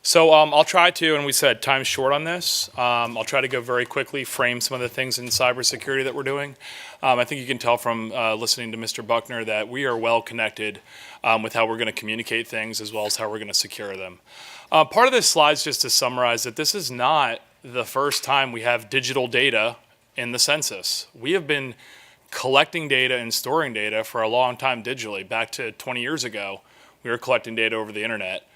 So I'll try to, and we said time's short on this. I'll try to go very quickly, frame some of the things in cybersecurity that we're doing. I think you can tell from listening to Mr. Buckner that we are well connected with how we're going to communicate things as well as how we're going to secure them. Part of this slide is just to summarize that this is not the first time we have digital data in the census. We have been collecting data and storing data for a long time digitally. Back to 20 years ago, we were collecting data over the internet.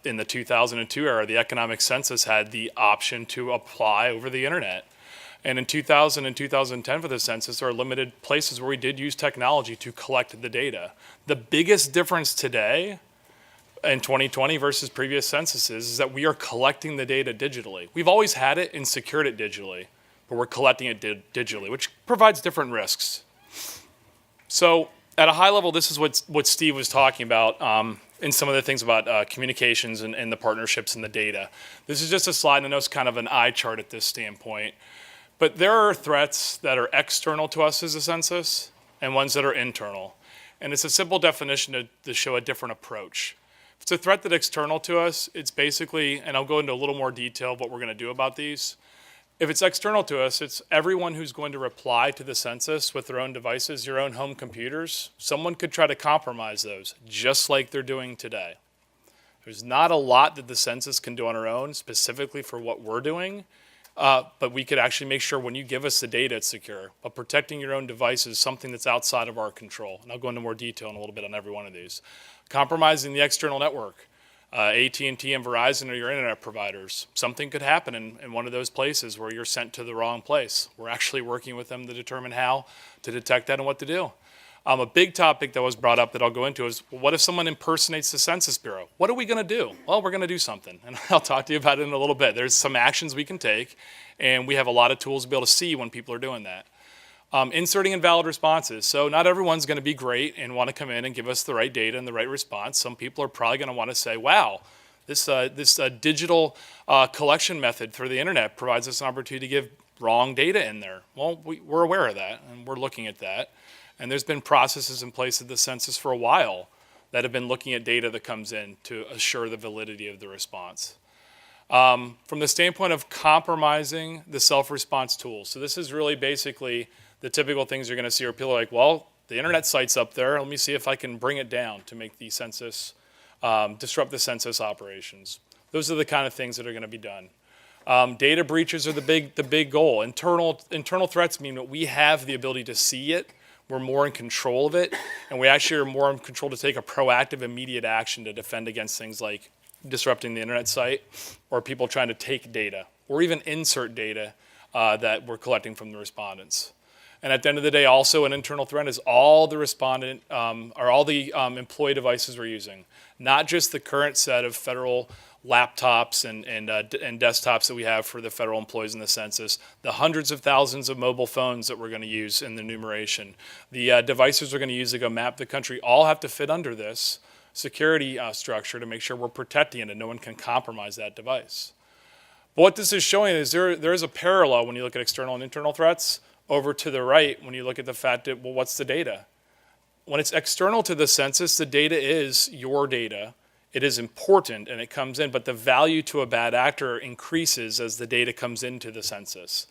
In the 2002 era, the economic census had the option to apply over the internet. And in 2000 and 2010 for the census, there are limited places where we did use technology to collect the data. The biggest difference today in 2020 versus previous censuses is that we are collecting the data digitally. We've always had it and secured it digitally, but we're collecting it digitally, which provides different risks. So at a high level, this is what Steve was talking about and some of the things about communications and the partnerships and the data. This is just a slide, and I know it's kind of an eye chart at this standpoint. But there are threats that are external to us as a census and ones that are internal. And it's a simple definition to show a different approach. If it's a threat that's external to us, it's basically, and I'll go into a little more detail of what we're going to do about these. If it's external to us, it's everyone who's going to reply to the census with their own devices, your own home computers. Someone could try to compromise those, just like they're doing today. There's not a lot that the census can do on our own, specifically for what we're doing, but we could actually make sure when you give us the data, it's secure. But protecting your own device is something that's outside of our control. And I'll go into more detail in a little bit on every one of these. Compromising the external network. AT&T and Verizon are your internet providers. Something could happen in one of those places where you're sent to the wrong place. We're actually working with them to determine how to detect that and what to do. A big topic that was brought up that I'll go into is, what if someone impersonates the Census Bureau? What are we going to do? Well, we're going to do something, and I'll talk to you about it in a little bit. There's some actions we can take, and we have a lot of tools to be able to see when people are doing that. Inserting invalid responses. So not everyone's going to be great and want to come in and give us the right data and the right response. Some people are probably going to want to say, wow, this digital collection method through the internet provides us an opportunity to give wrong data in there. Well, we're aware of that, and we're looking at that. And there's been processes in place at the census for a while that have been looking at data that comes in to assure the validity of the response. From the standpoint of compromising the self-response tools. So this is really basically the typical things you're going to see where people are like, well, the internet site's up there. Let me see if I can bring it down to make the census, disrupt the census operations. Those are the kind of things that are going to be done. Data breaches are the big goal. Internal threats mean that we have the ability to see it. We're more in control of it, and we actually are more in control to take a proactive, immediate action to defend against things like disrupting the internet site or people trying to take data or even insert data that we're collecting from the respondents. And at the end of the day, also an internal threat is all the employee devices we're using, not just the current set of federal laptops and desktops that we have for the federal employees in the census, the hundreds of thousands of mobile phones that we're going to use in the enumeration, the devices we're going to use to go map the country, all have to fit under this security structure to make sure we're protecting it and no one can compromise that device. But what this is showing is there is a parallel when you look at external and internal threats. Over to the right, when you look at the fact that, well, what's the data? When it's external to the census, the data is your data. It is important and it comes in, but the value to a bad actor increases as the data comes into the census.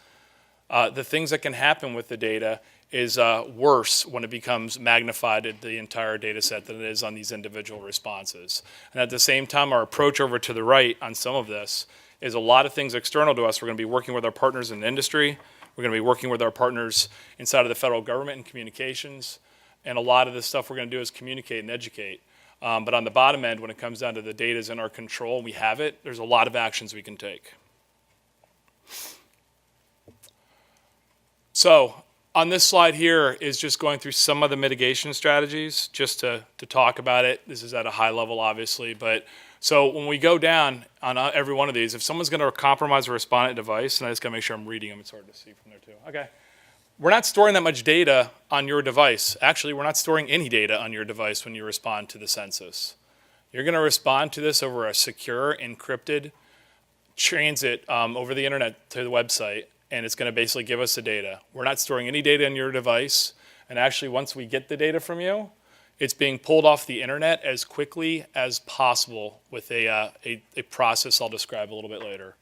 The things that can happen with the data is worse when it becomes magnified at the entire data set than it is on these individual responses. And at the same time, our approach over to the right on some of this is a lot of things external to us. We're going to be working with our partners in the industry. We're going to be working with our partners inside of the federal government and communications. And a lot of the stuff we're going to do is communicate and educate. But on the bottom end, when it comes down to the data is in our control and we have it, there's a lot of actions we can take. So on this slide here is just going through some of the mitigation strategies, just to talk about it. This is at a high level, obviously. But so when we go down on every one of these, if someone's going to compromise a respondent device, and I just got to make sure I'm reading them, it's hard to see from there too. Okay. We're not storing that much data on your device. Actually, we're not storing any data on your device when you respond to the census. You're going to respond to this over a secure, encrypted transit over the internet to the website, and it's going to basically give us the data. We're not storing any data on your device, and actually once we get the data from you, it's being pulled off the internet as quickly as possible with a process I'll describe a little bit later.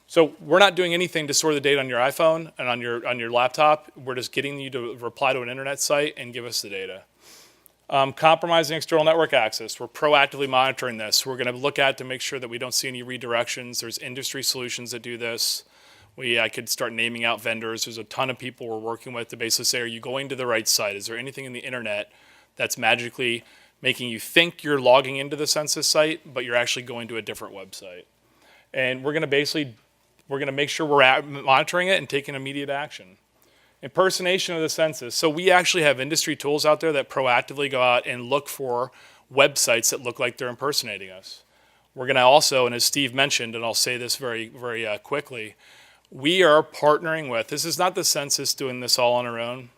So we're not doing anything to store the data on your iPhone and on your laptop. We're just getting you to reply to an internet site and give us the data. Compromising external network access. We're proactively monitoring this. We're going to look at to make sure that we don't see any redirections. There's industry solutions that do this. I could start naming out vendors. There's a ton of people we're working with to basically say, are you going to the right site? Is there anything in the internet that's magically making you think you're logging into the census site, but you're actually going to a different website? And we're going to make sure we're monitoring it and taking immediate action. Impersonation of the census. So we actually have industry tools out there that proactively go out and look for websites that look like they're impersonating us. We're going to also, and as Steve mentioned, and I'll say this very, very quickly, we are partnering with, this is not the census doing this all on our own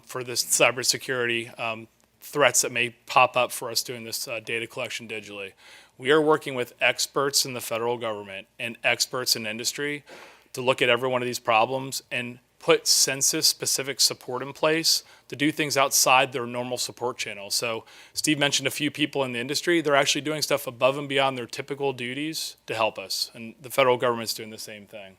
for this cybersecurity threats that may pop up for us doing this data collection digitally. We are working with experts in the federal government and experts in industry to look at every one of these problems and put census-specific support in place to do things outside their normal support channels. So Steve mentioned a few people in the industry. They're actually doing stuff above and beyond their typical duties to help us, and the federal government's doing the same thing.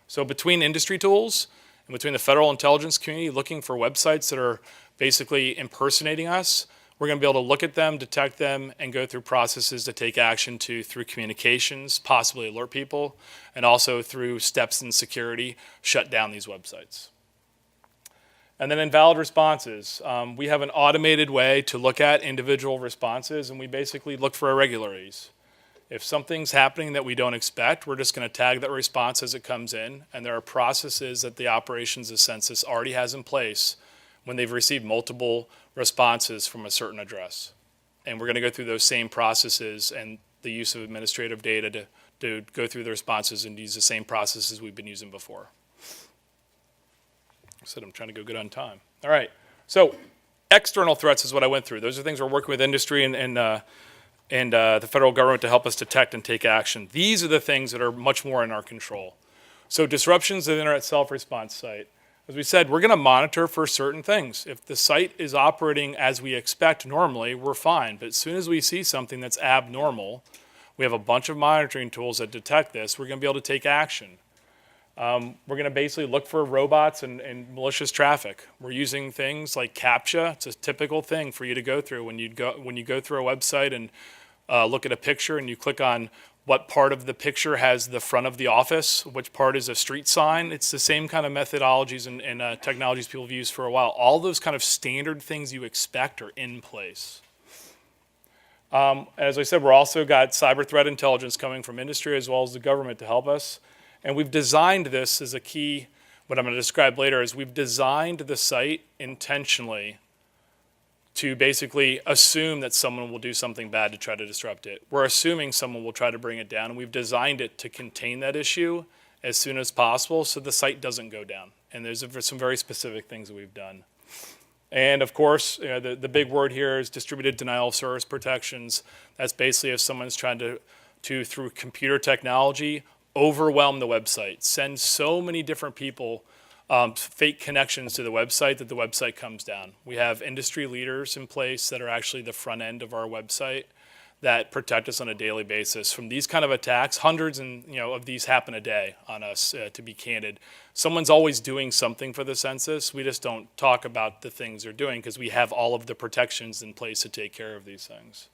So between industry tools and between the federal intelligence community looking for websites that are basically impersonating us, we're going to be able to look at them, detect them, and go through processes to take action through communications, possibly alert people, and also through steps in security, shut down these websites. And then invalid responses. We have an automated way to look at individual responses, and we basically look for irregularities. If something's happening that we don't expect, we're just going to tag that response as it comes in, and there are processes that the operations of Census already has in place when they've received multiple responses from a certain address. And we're going to go through those same processes and the use of administrative data to go through the responses and use the same processes we've been using before. I said I'm trying to go good on time. All right, so external threats is what I went through. Those are things we're working with industry and the federal government to help us detect and take action. These are the things that are much more in our control. So disruptions to the internet self-response site. As we said, we're going to monitor for certain things. If the site is operating as we expect normally, we're fine. But as soon as we see something that's abnormal, we have a bunch of monitoring tools that detect this. We're going to be able to take action. We're going to basically look for robots and malicious traffic. We're using things like CAPTCHA. It's a typical thing for you to go through when you go through a website and look at a picture and you click on what part of the picture has the front of the office, which part is a street sign. It's the same kind of methodologies and technologies people have used for a while. All those kind of standard things you expect are in place. As I said, we're also got cyber threat intelligence coming from industry as well as the government to help us. And we've designed this as a key, what I'm going to describe later is we've designed the site intentionally to basically assume that someone will do something bad to try to disrupt it. We're assuming someone will try to bring it down, and we've designed it to contain that issue as soon as possible so the site doesn't go down. And there's some very specific things that we've done. And of course, the big word here is distributed denial of service protections. That's basically if someone's trying to through computer technology, overwhelm the website, send so many different people fake connections to the website that the website comes down. We have industry leaders in place that are actually the front end of our website that protect us on a daily basis from these kind of attacks. Hundreds of these happen a day on us, to be candid. Someone's always doing something for the census. We just don't talk about the things they're doing because we have all of the protections in place to take care of these things.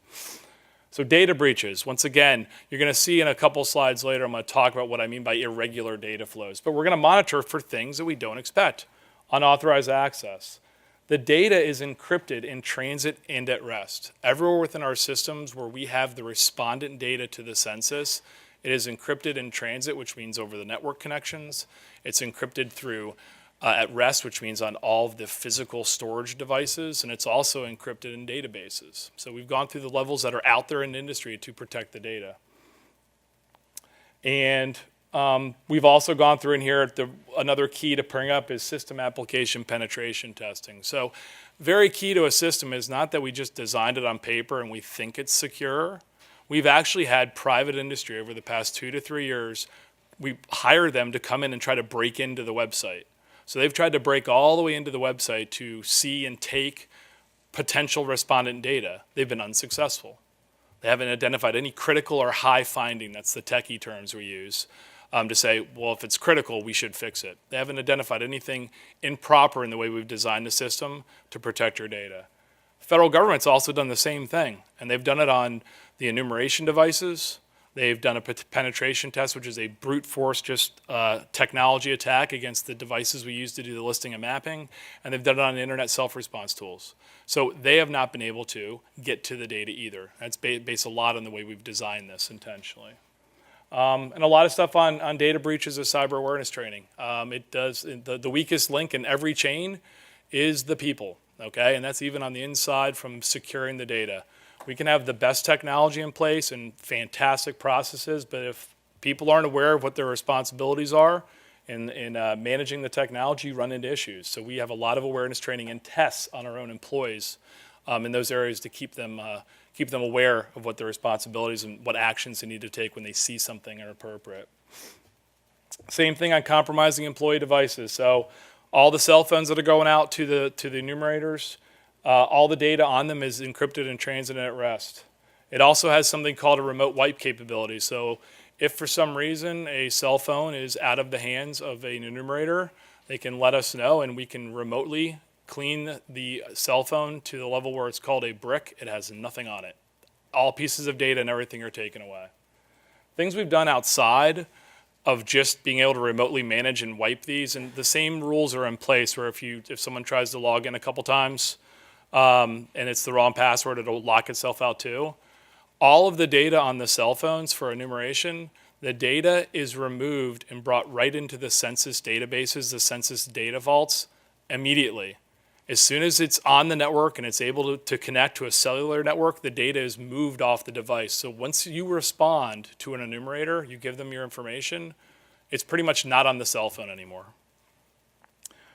So data breaches, once again, you're going to see in a couple slides later, I'm going to talk about what I mean by irregular data flows. But we're going to monitor for things that we don't expect. Unauthorized access. The data is encrypted in transit and at rest. Everywhere within our systems where we have the respondent data to the census, it is encrypted in transit, which means over the network connections. It's encrypted through at rest, which means on all of the physical storage devices, and it's also encrypted in databases. So we've gone through the levels that are out there in the industry to protect the data. And we've also gone through in here, another key to bring up is system application penetration testing. So very key to a system is not that we just designed it on paper and we think it's secure. We've actually had private industry over the past 2 to 3 years, we hire them to come in and try to break into the website. So they've tried to break all the way into the website to see and take potential respondent data. They've been unsuccessful. They haven't identified any critical or high finding, that's the techie terms we use, to say, well, if it's critical, we should fix it. They haven't identified anything improper in the way we've designed the system to protect your data. The federal government's also done the same thing, and they've done it on the enumeration devices. They've done a penetration test, which is a brute force technology attack against the devices we use to do the listing and mapping, and they've done it on internet self-response tools. So they have not been able to get to the data either. That's based a lot on the way we've designed this intentionally. And a lot of stuff on data breaches is cyber awareness training. The weakest link in every chain is the people, okay? And that's even on the inside from securing the data. We can have the best technology in place and fantastic processes, but if people aren't aware of what their responsibilities are in managing the technology, you run into issues. So we have a lot of awareness training and tests on our own employees in those areas to keep them aware of what their responsibilities and what actions they need to take when they see something inappropriate. Same thing on compromising employee devices. So all the cell phones that are going out to the enumerators, all the data on them is encrypted in transit and at rest. It also has something called a remote wipe capability. So if for some reason a cell phone is out of the hands of an enumerator, they can let us know and we can remotely clean the cell phone to the level where it's called a brick. It has nothing on it. All pieces of data and everything are taken away. Things we've done outside of just being able to remotely manage and wipe these, and the same rules are in place where if someone tries to log in a couple times, and it's the wrong password, it'll lock itself out too. All of the data on the cell phones for enumeration, the data is removed and brought right into the census databases, the census data vaults, immediately. As soon as it's on the network and it's able to connect to a cellular network, the data is moved off the device. So once you respond to an enumerator, you give them your information, it's pretty much not on the cell phone anymore.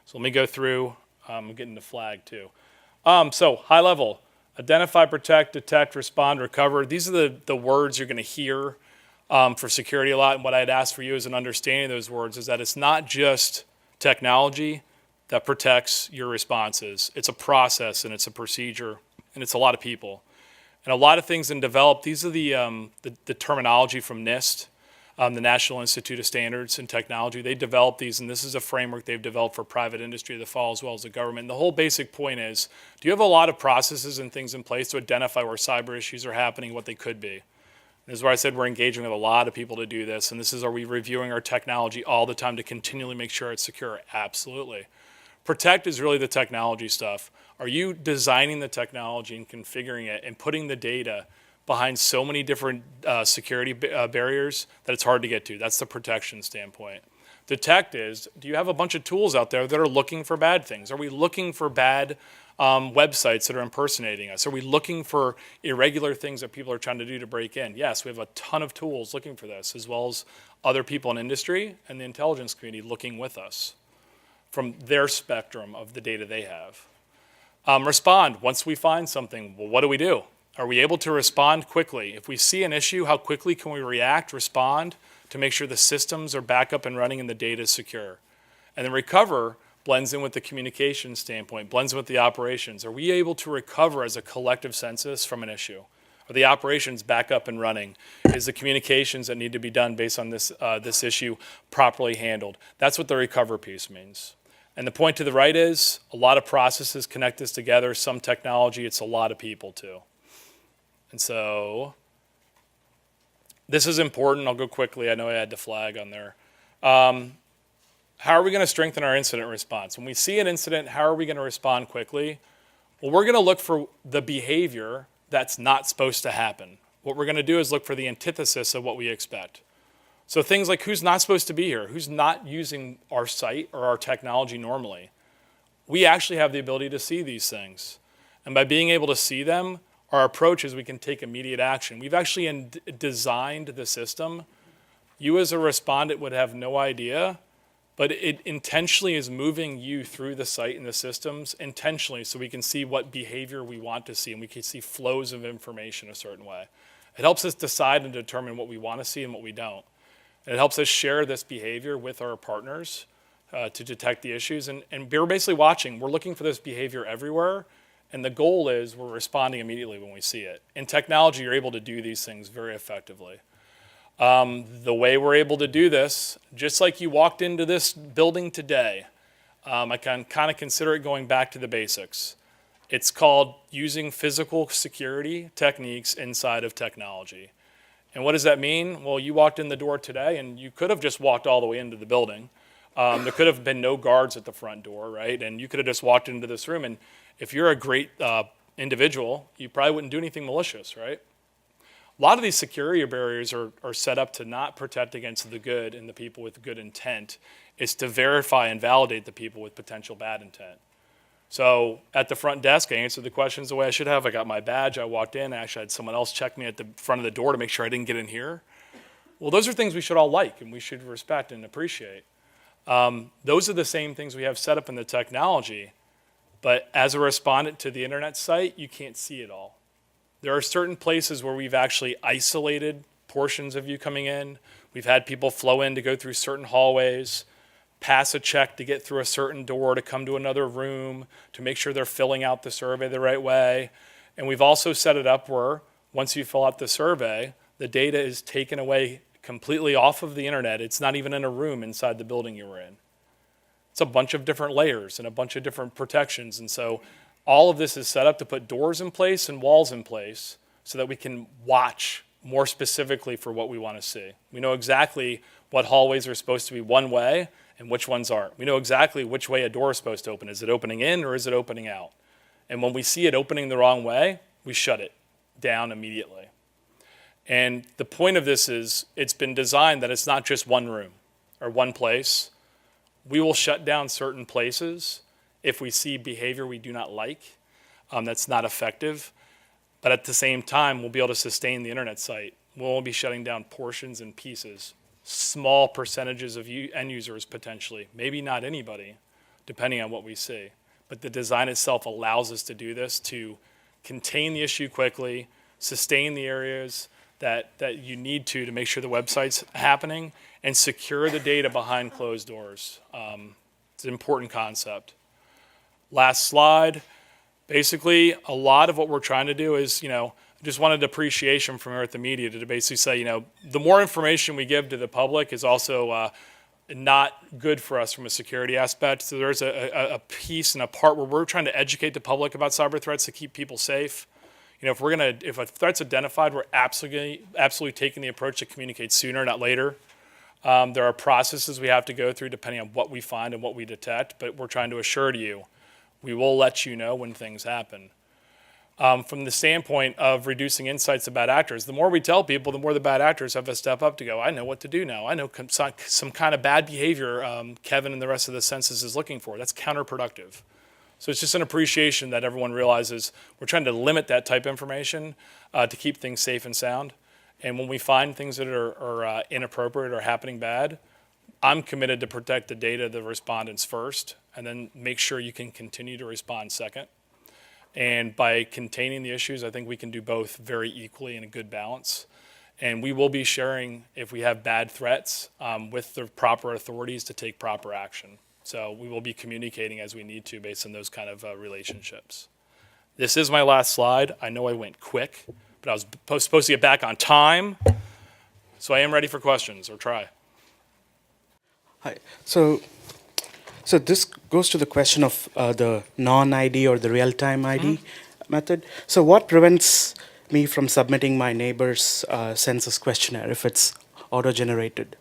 So let me go through, I'm getting the flag too. So high level, identify, protect, detect, respond, recover. These are the words you're going to hear for security a lot. And what I'd ask for you as an understanding of those words is that it's not just technology that protects your responses. It's a process and it's a procedure and it's a lot of people. And a lot of things in develop, these are the terminology from NIST, the National Institute of Standards and Technology. They developed these, and this is a framework they've developed for private industry that follows as well as the government. And the whole basic point is, do you have a lot of processes and things in place to identify where cyber issues are happening, what they could be? This is where I said we're engaging with a lot of people to do this, and this is, are we reviewing our technology all the time to continually make sure it's secure? Absolutely. Protect is really the technology stuff. Are you designing the technology and configuring it and putting the data behind so many different security barriers that it's hard to get to? That's the protection standpoint. Detect is, do you have a bunch of tools out there that are looking for bad things? Are we looking for bad websites that are impersonating us? Are we looking for irregular things that people are trying to do to break in? Yes, we have a ton of tools looking for this, as well as other people in industry and the intelligence community looking with us from their spectrum of the data they have. Respond, once we find something, well, what do we do? Are we able to respond quickly? If we see an issue, how quickly can we react, respond, to make sure the systems are back up and running and the data is secure? And then recover blends in with the communication standpoint, blends in with the operations. Are we able to recover as a collective census from an issue? Are the operations back up and running? Is the communications that need to be done based on this issue properly handled? That's what the recover piece means. And the point to the right is, a lot of processes connect this together, some technology, it's a lot of people too. And so, this is important, I'll go quickly, I know I had the flag on there. How are we going to strengthen our incident response? When we see an incident, how are we going to respond quickly? Well, we're going to look for the behavior that's not supposed to happen. What we're going to do is look for the antithesis of what we expect. So things like who's not supposed to be here, who's not using our site or our technology normally. We actually have the ability to see these things. And by being able to see them, our approach is we can take immediate action. We've actually designed the system. You as a respondent would have no idea, but it intentionally is moving you through the site and the systems intentionally so we can see what behavior we want to see and we can see flows of information a certain way. It helps us decide and determine what we want to see and what we don't. And it helps us share this behavior with our partners to detect the issues. And we're basically watching. We're looking for this behavior everywhere. And the goal is we're responding immediately when we see it. In technology, you're able to do these things very effectively. The way we're able to do this, just like you walked into this building today, I can kind of consider it going back to the basics. It's called using physical security techniques inside of technology. And what does that mean? Well, you walked in the door today and you could have just walked all the way into the building. There could have been no guards at the front door, right? And you could have just walked into this room. And if you're a great individual, you probably wouldn't do anything malicious, right? A lot of these security barriers are set up to not protect against the good and the people with good intent. It's to verify and validate the people with potential bad intent. So at the front desk, I answered the questions the way I should have. I got my badge, I walked in, I actually had someone else check me at the front of the door to make sure I didn't get in here. Well, those are things we should all like and we should respect and appreciate. Those are the same things we have set up in the technology, but as a respondent to the internet site, you can't see it all. There are certain places where we've actually isolated portions of you coming in. We've had people flow in to go through certain hallways, pass a check to get through a certain door to come to another room, to make sure they're filling out the survey the right way. And we've also set it up where once you fill out the survey, the data is taken away completely off of the internet. It's not even in a room inside the building you were in. It's a bunch of different layers and a bunch of different protections. And so all of this is set up to put doors in place and walls in place so that we can watch more specifically for what we want to see. We know exactly what hallways are supposed to be one way and which ones aren't. We know exactly which way a door is supposed to open. Is it opening in or is it opening out? And when we see it opening the wrong way, we shut it down immediately. And the point of this is it's been designed that it's not just one room or one place. We will shut down certain places if we see behavior we do not like, that's not effective. But at the same time, we'll be able to sustain the internet site. We'll be shutting down portions and pieces, small percentages of end users potentially, maybe not anybody, depending on what we see. But the design itself allows us to do this, to contain the issue quickly, sustain the areas that you need to make sure the website's happening, and secure the data behind closed doors. It's an important concept. Last slide. Basically, a lot of what we're trying to do is, just wanted appreciation from here at the media to basically say, the more information we give to the public is also not good for us from a security aspect. So there's a piece and a part where we're trying to educate the public about cyber threats to keep people safe. If a threat's identified, we're absolutely taking the approach to communicate sooner, not later. There are processes we have to go through depending on what we find and what we detect, but we're trying to assure to you, we will let you know when things happen. From the standpoint of reducing insights of bad actors, the more we tell people, the more the bad actors have to step up to go, I know what to do now. I know some kind of bad behavior Kevin and the rest of the census is looking for. That's counterproductive. So it's just an appreciation that everyone realizes we're trying to limit that type of information to keep things safe and sound. And when we find things that are inappropriate or happening bad, I'm committed to protect the data of the respondents first, and then make sure you can continue to respond second. And by containing the issues, I think we can do both very equally in a good balance. And we will be sharing, if we have bad threats, with the proper authorities to take proper action. So we will be communicating as we need to based on those kind of relationships. This is my last slide. I know I went quick, but I was supposed to get back on time. So I am ready for questions, or try. Hi. So this goes to the question of the non-ID or the real-time ID method. So what prevents me from submitting my neighbor's census questionnaire if it's auto-generated?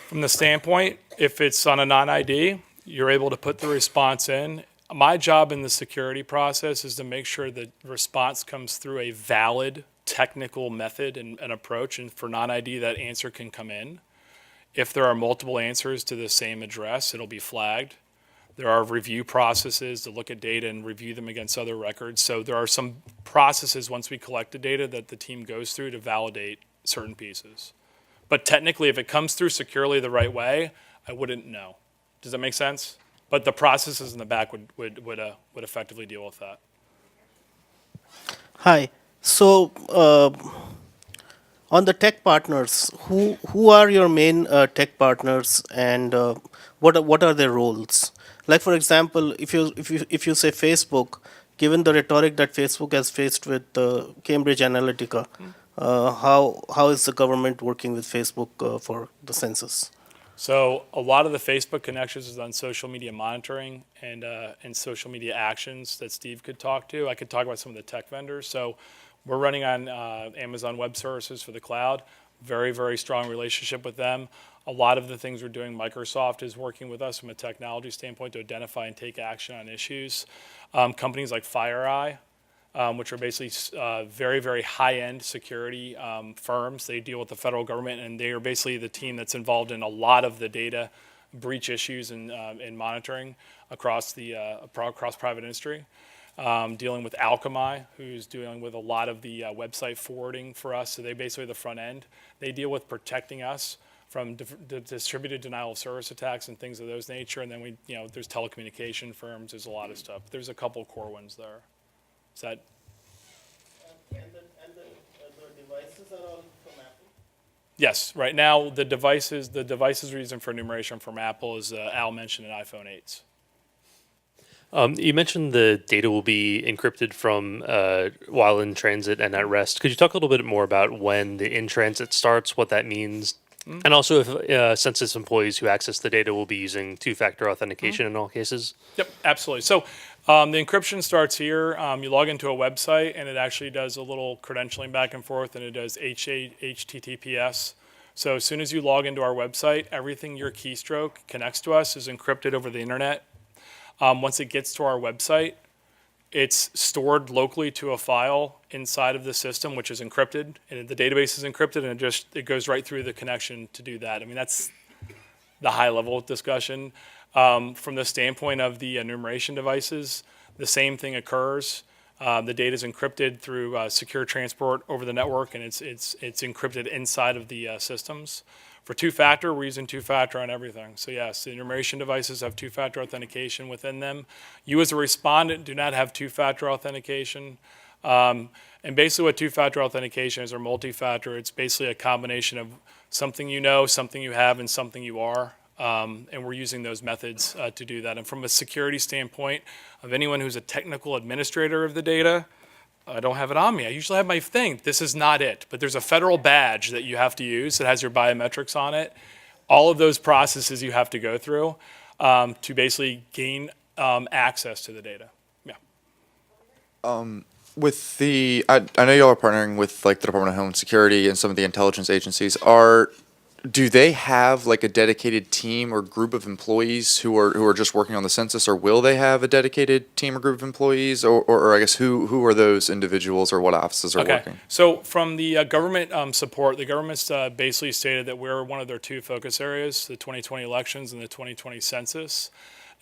From the standpoint, if it's on a non-ID, you're able to put the response in. My job in the security process is to make sure the response comes through a valid technical method and approach, and for non-ID, that answer can come in. If there are multiple answers to the same address, it'll be flagged. There are review processes to look at data and review them against other records. So there are some processes once we collect the data that the team goes through to validate certain pieces. But technically, if it comes through securely the right way, I wouldn't know. Does that make sense? But the processes in the back would effectively deal with that. Hi. So on the tech partners, who are your main tech partners, and what are their roles? Like for example, if you say Facebook, given the rhetoric that Facebook has faced with Cambridge Analytica, how is the government working with Facebook for the census? So a lot of the Facebook connections is on social media monitoring and social media actions that Steve could talk to. I could talk about some of the tech vendors. So we're running on Amazon Web Services for the cloud. Very, very strong relationship with them. A lot of the things we're doing, Microsoft is working with us from a technology standpoint to identify and take action on issues. Companies like FireEye, which are basically very, very high-end security firms. They deal with the federal government, and they are basically the team that's involved in a lot of the data breach issues and monitoring across private industry. Dealing with Alchemy, who's dealing with a lot of the website forwarding for us. So they basically the front end. They deal with protecting us from distributed denial of service attacks and things of those nature. And then there's telecommunication firms. There's a lot of stuff. There's a couple core ones there. Is that? And the devices are all from Apple? Yes. Right now, the devices reason for enumeration from Apple is Al mentioned in iPhone 8s. You mentioned the data will be encrypted from while in transit and at rest. Could you talk a little bit more about when the in-transit starts, what that means, and also if census employees who access the data will be using two-factor authentication in all cases? Yep, absolutely. So the encryption starts here. You log into a website, and it actually does a little credentialing back and forth, and it does HTTPS. So as soon as you log into our website, everything your keystroke connects to us is encrypted over the internet. Once it gets to our website, it's stored locally to a file inside of the system, which is encrypted, and the database is encrypted, and it goes right through the connection to do that. I mean, that's the high-level discussion. From the standpoint of the enumeration devices, the same thing occurs. The data is encrypted through secure transport over the network, and it's encrypted inside of the systems. For two-factor, we're using two-factor on everything. So yes, the enumeration devices have two-factor authentication within them. You as a respondent do not have two-factor authentication. And basically what two-factor authentication is, or multi-factor, it's basically a combination of something you know, something you have, and something you are. And we're using those methods to do that. And from a security standpoint of anyone who's a technical administrator of the data, I don't have it on me. I usually have my thing. This is not it. But there's a federal badge that you have to use that has your biometrics on it. All of those processes you have to go through to basically gain access to the data. Yeah. With I know y'all are partnering with like the Department of Homeland Security and some of the intelligence agencies. Do they have like a dedicated team or group of employees who are just working on the census, or will they have a dedicated team or group of employees, or I guess who are those individuals, or what offices are working? So from the government support, the government's basically stated that we're one of their two focus areas, the 2020 elections and the 2020 census.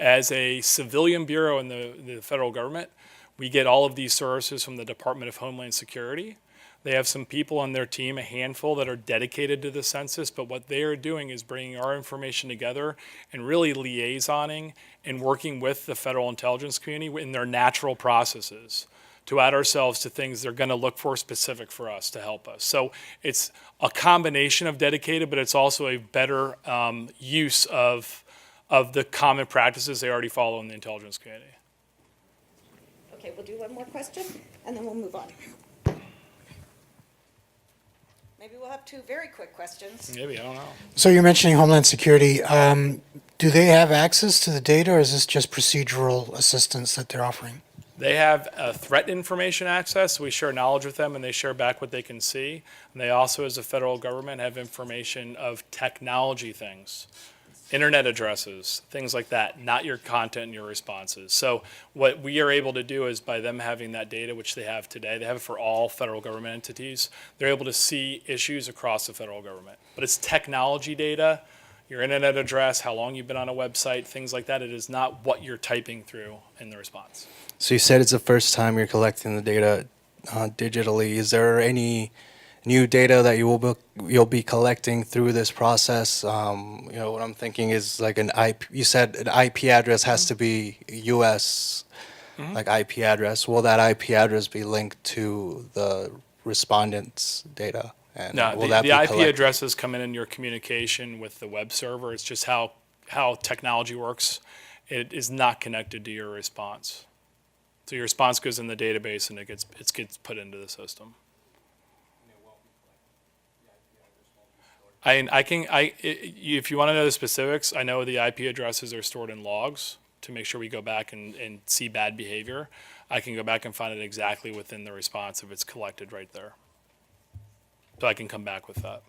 As a civilian bureau in the federal government, we get all of these services from the Department of Homeland Security. They have some people on their team, a handful, that are dedicated to the census, but what they are doing is bringing our information together and really liaisoning and working with the federal intelligence community in their natural processes to add ourselves to things they're going to look for specific for us to help us. So it's a combination of dedicated, but it's also a better use of the common practices they already follow in the intelligence community. Okay, we'll do one more question, and then we'll move on. Maybe we'll have two very quick questions. Maybe, I don't know. So you're mentioning Homeland Security. Do they have access to the data, or is this just procedural assistance that they're offering? They have threat information access. We share knowledge with them, and they share back what they can see. And they also, as a federal government, have information of technology things, internet addresses, things like that, not your content and your responses. So what we are able to do is, by them having that data, which they have today, they have it for all federal government entities, they're able to see issues across the federal government. But it's technology data, your internet address, how long you've been on a website, things like that. It is not what you're typing through in the response. So you said it's the first time you're collecting the data digitally. Is there any new data that you'll be collecting through this process? What I'm thinking is like an IP. You said an IP address has to be U.S. like IP address. Will that IP address be linked to the respondent's data? And No, will the that be IP collected? addresses come in your communication with the web server. It's just how technology works. it is not connected to your response. So your response goes in the database and it gets put into the system. If you want to know the specifics, I know the IP addresses are stored in logs to make sure we go back and see bad behavior. I can go back and find it exactly within the response if it's collected right there. So I can come back with that.